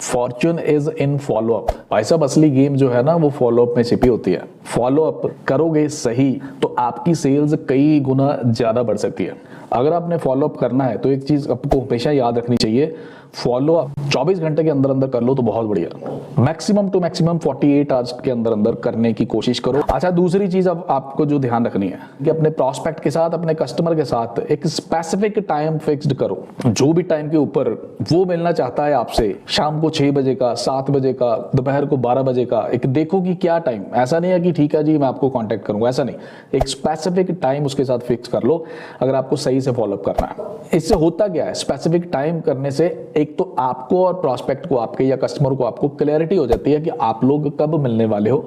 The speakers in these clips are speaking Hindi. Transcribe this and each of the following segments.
Fortune is in follow up. भाई साहब असली गेम जो है ना वो फॉलोअप में छिपी होती है। फॉलोअप करोगे सही तो आपकी सेल्स कई गुना ज्यादा बढ़ सकती है। अगर आपने फॉलोअप करना है तो एक चीज आपको हमेशा याद रखनी चाहिए, फॉलोअप 24 घंटे के अंदर अंदर कर लो तो बहुत बढ़िया। मैक्सिमम टू मैक्सिमम 48 आवर्स के अंदर अंदर करने की कोशिश करो। अच्छा, दूसरी चीज अब आपको जो ध्यान रखनी है कि अपने प्रॉस्पेक्ट के साथ, अपने कस्टमर के साथ एक स्पेसिफिक टाइम फिक्स्ड करो। जो भी टाइम के ऊपर वो मिलना चाहता है आपसे, शाम को 6 बजे का, 7 बजे का, दोपहर को 12 बजे का, एक देखो कि क्या टाइम। ऐसा नहीं है कि ठीक है जी मैं आपको कांटेक्ट करूंगा, ऐसा नहीं, एक स्पेसिफिक टाइम उसके साथ फिक्स कर लो अगर आपको सही से फॉलोअप करना है। इससे होता क्या है, स्पेसिफिक टाइम करने से एक तो आपको और प्रॉस्पेक्ट को, आपके या कस्टमर को, आपको क्लैरिटी हो जाती है कि आप लोग कब मिलने वाले हो।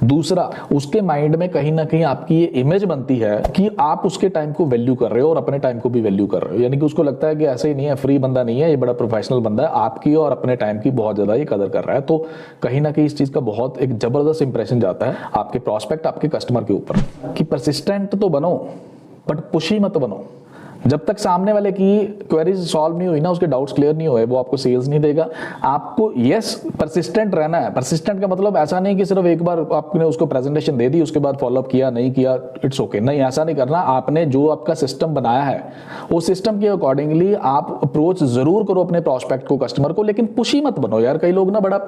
दूसरा, उसके माइंड में कहीं ना कहीं आपकी ये इमेज बनती है कि आप उसके टाइम को वैल्यू कर रहे हो और अपने टाइम को भी वैल्यू कर रहे हो। यानी कि उसको लगता है कि ऐसे ही नहीं है, फ्री बंदा नहीं है, ये बड़ा प्रोफेशनल बंदा है, आपकी और अपने टाइम की बहुत ज्यादा ये कदर कर रहा है। तो कहीं ना कहीं इस चीज का बहुत एक जबरदस्त इंप्रेशन जाता है आपके प्रॉस्पेक्ट, आपके कस्टमर के ऊपर कि परसिस्टेंट तो बनो बट पुशी मत बनो। जब तक सामने वाले की क्वेरीज सॉल्व नहीं हुई ना, उसके डाउट्स क्लियर नहीं हुए, वो आपको सेल्स नहीं देगा। आपको यस परसिस्टेंट रहना है। परसिस्टेंट का मतलब ऐसा नहीं कि सिर्फ एक बार आपने उसको प्रेजेंटेशन दे दी उसके बाद फॉलोअप किया नहीं किया, इट्स ओके, नहीं ऐसा नहीं करना। आपने जो आपका सिस्टम बनाया है उस सिस्टम के अकॉर्डिंगली आप अप्रोच जरूर करो अपने प्रॉस्पेक्ट को, कस्टमर को, लेकिन पुशी मत बनो यार। कई लोग ना बड़ा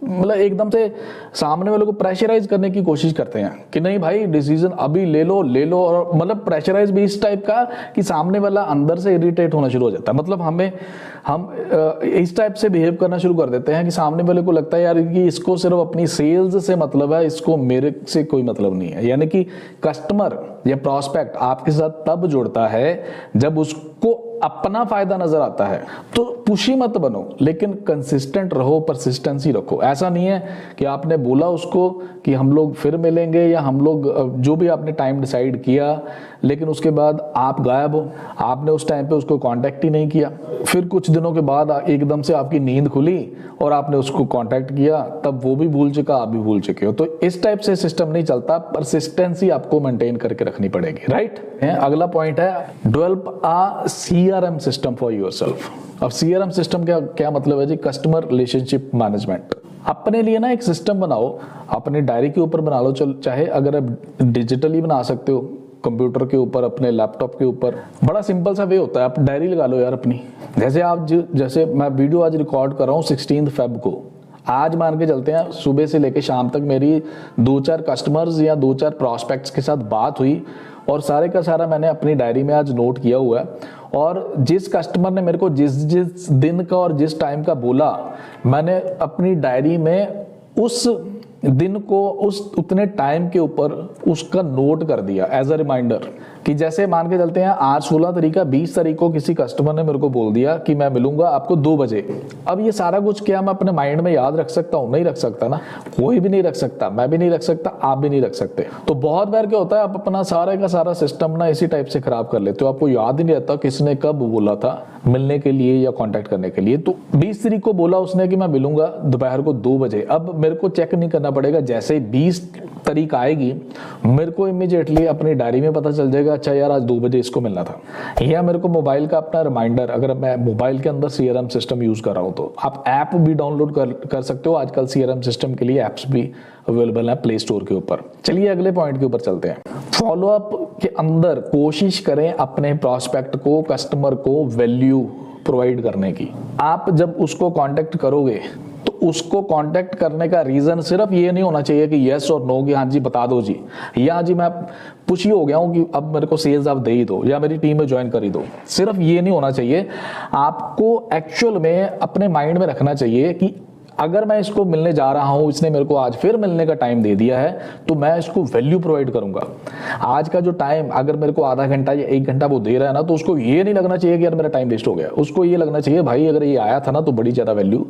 मतलब एकदम से सामने वाले को प्रेशराइज करने की कोशिश करते हैं कि नहीं भाई डिसीजन अभी ले लो, और मतलब प्रेशराइज भी इस टाइप का कि सामने वाला अंदर से इरिटेट होना शुरू हो जाता है। मतलब हम इस टाइप से बिहेव करना शुरू कर देते हैं कि सामने वाले को लगता है यार कि इसको सिर्फ अपनी सेल्स से मतलब है, इसको मेरे से कोई मतलब नहीं है। यानी कि कस्टमर या प्रॉस्पेक्ट आपके साथ तब जुड़ता है जब उसको अपना फायदा नजर आता है। तो पुशी मत बनो लेकिन कंसिस्टेंट रहो, परसिस्टेंसी रखो। ऐसा नहीं है कि आपने बोला उसको कि हम लोग फिर मिलेंगे या हम लोग जो भी आपने टाइम डिसाइड किया, लेकिन उसके बाद आप गायब हो, आपने उस टाइम पे उसको कांटेक्ट ही नहीं किया। फिर कुछ दिनों के बाद एकदम से आपकी नींद खुली और आपने उसको कांटेक्ट किया, तब वो भी भूल चुका, आप भी भूल चुके हो। तो इस टाइप से सिस्टम नहीं चलता, परसिस्टेंसी आपको मेंटेन करके रखनी पड़ेगी, राइट। अगला पॉइंट है develop a CRM system for yourself. अब सीआरएम सिस्टम क्या मतलब है जी? Customer relationship management. अपने लिए ना एक सिस्टम बनाओ, अपने डायरी के ऊपर बना लो, चाहे अगर आप डिजिटली बना सकते हो कंप्यूटर के ऊपर, अपने लैपटॉप के ऊपर, बड़ा सिंपल सा वे होता है। आप डायरी लगा लो यार अपनी। जैसे मैं वीडियो आज रिकॉर्ड कर रहा हूँ 16 फेब को, आज मान के चलते हैं सुबह से लेके शाम तक मेरी 2-4 कस्टमर्स या 2-4 प्रॉस्पेक्ट्स के साथ बात हुई और सारे का सारा मैंने अपनी डायरी में आज नोट किया हुआ है। और जिस कस्टमर ने मेरे को जिस दिन का और जिस टाइम का बोला, मैंने अपनी डायरी में उस दिन को उतने टाइम के ऊपर उसका नोट कर दिया एज अ रिमाइंडर। कि जैसे मान के चलते हैं आज 16 तारीख का, 20 तारीख को किसी कस्टमर ने मेरे को बोल दिया कि मैं मिलूंगा आपको 2 बजे। अब ये सारा कुछ क्या मैं अपने माइंड में याद रख सकता हूँ? नहीं रख सकता ना, कोई भी नहीं रख सकता, मैं भी नहीं रख सकता, आप भी नहीं रख सकते। तो बहुत बार क्या होता है, आप अपना सारे का सारा सिस्टम ना इसी टाइप से खराब कर लेते हो। आपको याद ही नहीं रहता किसने कब बोला था मिलने के लिए या कॉन्टेक्ट करने के लिए। तो 20 तारीख को बोला उसने कि मैं मिलूंगा दोपहर को 2 बजे। अब मेरे को चेक नहीं करना पड़ेगा, जैसे ही 20 तारीख आएगी मेरे को इमीडिएटली अपनी डायरी में पता चल जाएगा, अच्छा यार आज 2 बजे इसको मिलना था। या मेरे को मोबाइल का अपना रिमाइंडर, अगर मैं मोबाइल के अंदर सीआरएम सिस्टम यूज कर रहा हूं तो आप ऐप भी डाउनलोड कर सकते हो। आजकल सीआरएम सिस्टम के लिए एप्स भी अवेलेबल है प्ले स्टोर के ऊपर। चलिए अगले पॉइंट के ऊपर चलते हैं। फॉलोअप के अंदर कोशिश करें अपने प्रॉस्पेक्ट को, कस्टमर को वैल्यू प्रोवाइड करने की। आप जब उसको कांटेक्ट करोगे तो उसको कांटेक्ट करने का रीजन सिर्फ ये नहीं होना चाहिए कि यस और नो, कि हाँ जी बता दो जी, या जी मैं पुशी हो गया हूं कि अब मेरे को सेल्स आप दे ही दो या मेरी टीम में ज्वाइन कर ही दो। सिर्फ ये नहीं होना चाहिए। आपको एक्चुअल में अपने माइंड में रखना चाहिए कि अगर मैं इसको मिलने जा रहा हूं, इसने मेरे को आज फिर मिलने का टाइम दे दिया है, तो मैं इसको वैल्यू प्रोवाइड करूंगा। आज का जो टाइम अगर मेरे को आधा घंटा या 1 घंटा वो दे रहा है ना, तो उसको ये नहीं लगना चाहिए कि यार मेरा टाइम वेस्ट हो गया। उसको ये लगना चाहिए भाई अगर ये आया था ना तो बड़ी ज्यादा वैल्यू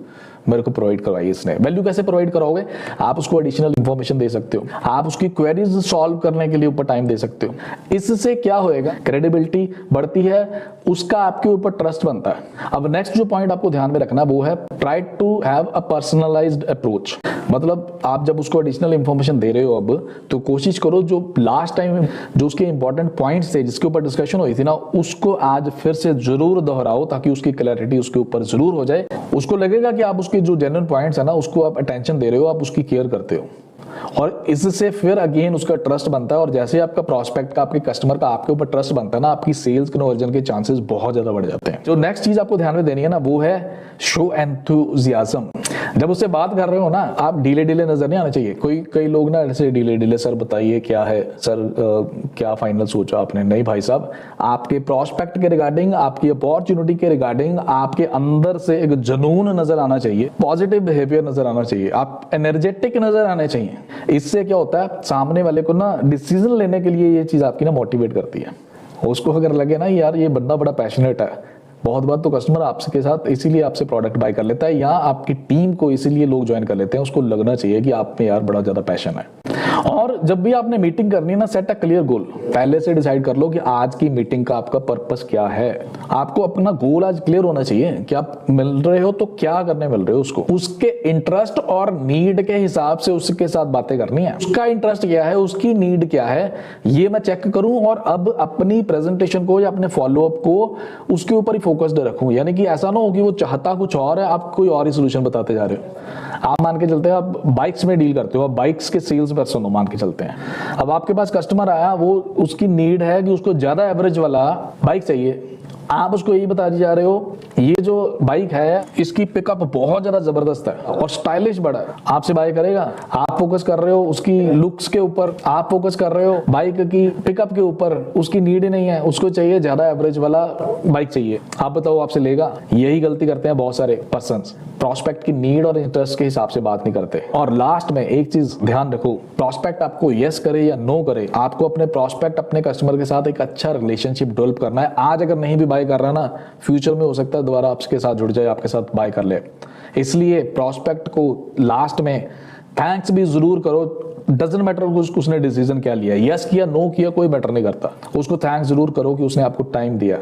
मेरे को प्रोवाइड करवाई इसने। वैल्यू कैसे प्रोवाइड कराओगे? आप उसको एडिशनल इंफॉर्मेशन दे सकते हो, आप उसकी क्वेरीज सॉल्व करने के लिए ऊपर टाइम दे सकते हो। इससे क्या होएगा? क्रेडिबिलिटी बढ़ती है, उसका आपके ऊपर ट्रस्ट बनता है। अब नेक्स्ट जो पॉइंट आपको ध्यान में रखना वो है try to have a personalised approach, मतलब आप जब उसको एडिशनल इंफॉर्मेशन दे रहे हो अब, तो कोशिश करो जो लास्ट टाइम जो उसके इंपॉर्टेंट पॉइंट्स थे जिसके ऊपर डिस्कशन हुई थी ना, उसको आज फिर से जरूर दोहराओ ताकि उसकी क्लैरिटी उसके ऊपर जरूर हो जाए। उसको लगेगा कि आप उसके जो जेन्युइन पॉइंट्स है ना उसको आप अटेंशन दे रहे हो, आप उसकी केयर करते हो, और इससे फिर अगेन उसका ट्रस्ट बनता है। और जैसे ही आपका प्रोस्पेक्ट का, आपके कस्टमर का आपके ऊपर ट्रस्ट बनता है ना, आपकी सेल्स कन्वर्जन के चांसेस बहुत ज्यादा बढ़ जाते हैं। जो नेक्स्ट चीज आपको ध्यान में देनी है ना, वो है शो एंथुजियाज्म। जब उससे बात कर रहे हो ना, आप डीले नजर नहीं आना चाहिए। कई लोग ना ऐसे डीले सर बताइए क्या है सर, क्या फाइनल सोचा आपने? नहीं भाई साहब, आपके प्रोस्पेक्ट के रिगार्डिंग, आपकी अपॉर्चुनिटी के रिगार्डिंग आपके अंदर से एक जुनून नजर आना चाहिए, पॉजिटिव बिहेवियर नजर आना चाहिए, आप एनर्जेटिक नजर आने चाहिए। इससे क्या होता है, सामने वाले को ना डिसीजन लेने के लिए ये चीज आपकी ना मोटिवेट करती है। उसको अगर लगे ना यार ये बंदा बड़ा पैशनेट है, बहुत बार तो कस्टमर आपके साथ इसीलिए आपसे प्रोडक्ट बाय कर लेता है, या आपकी टीम को इसीलिए लोग ज्वाइन कर लेते हैं, उसको लगना चाहिए कि आप में यार बड़ा ज्यादा पैशन है। और जब भी आपने मीटिंग करनी है ना, सेट अ क्लियर गोल। पहले से डिसाइड कर लो कि आज की मीटिंग का आपका पर्पस क्या है। आपको अपना गोल आज क्लियर होना चाहिए कि आप मिल रहे हो तो क्या करने मिल रहे हो, उसको उसके इंटरेस्ट और नीड के हिसाब से उसके साथ बातें करनी है। उसका इंटरेस्ट क्या है, उसकी नीड क्या है, ये मैं चेक करूं, और अब अपनी प्रेजेंटेशन को या अपने फॉलोअप को उसके ऊपर ही फोकस्ड रखूं। यानी कि ऐसा ना हो कि वो चाहता कुछ और है, आप कोई और ही सोल्यूशन बताते जा रहे हो। आप मान के चलते हैं आप बाइक्स में डील करते हो, आप बाइक्स के सेल्स पर्सन मान के चलते हैं। अब आपके पास कस्टमर आया, वो उसकी नीड है कि उसको ज्यादा एवरेज वाला बाइक चाहिए, आप उसको यही बता जा रहे हो ये जो बाइक है इसकी पिकअप बहुत ज्यादा जबरदस्त है और स्टाइलिश बड़ा है, आपसे बाय करेगा। आप फोकस कर रहे हो उसकी लुक्स के ऊपर, आप फोकस कर रहे हो बाइक की पिकअप के ऊपर, उसकी नीड ही नहीं है, उसको चाहिए ज्यादा एवरेज वाला बाइक चाहिए। आप बताओ आपसे लेगा? यही गलती करते हैं बहुत सारे पर्सन्स, प्रोस्पेक्ट की नीड और इंटरेस्ट के हिसाब से बात नहीं करते। और लास्ट में एक चीज ध्यान रखो, प्रोस्पेक्ट आपको यस करे या नो करे, आपको अपने प्रोस्पेक्ट, अपने कस्टमर के साथ एक अच्छा रिलेशनशिप डेवलप करना है। आज अगर नहीं भी बाय कर रहा ना, फ्यूचर में हो सकता है दोबारा आपके साथ जुड़ जाए, आपके साथ बाय कर ले। इसलिए प्रोस्पेक्ट को लास्ट में थैंक्स भी जरूर करो। डजंट मैटर उसने डिसीजन क्या लिया, यस किया नो किया, कोई मैटर नहीं करता, उसको थैंक्स जरूर करो कि उसने आपको टाइम दिया।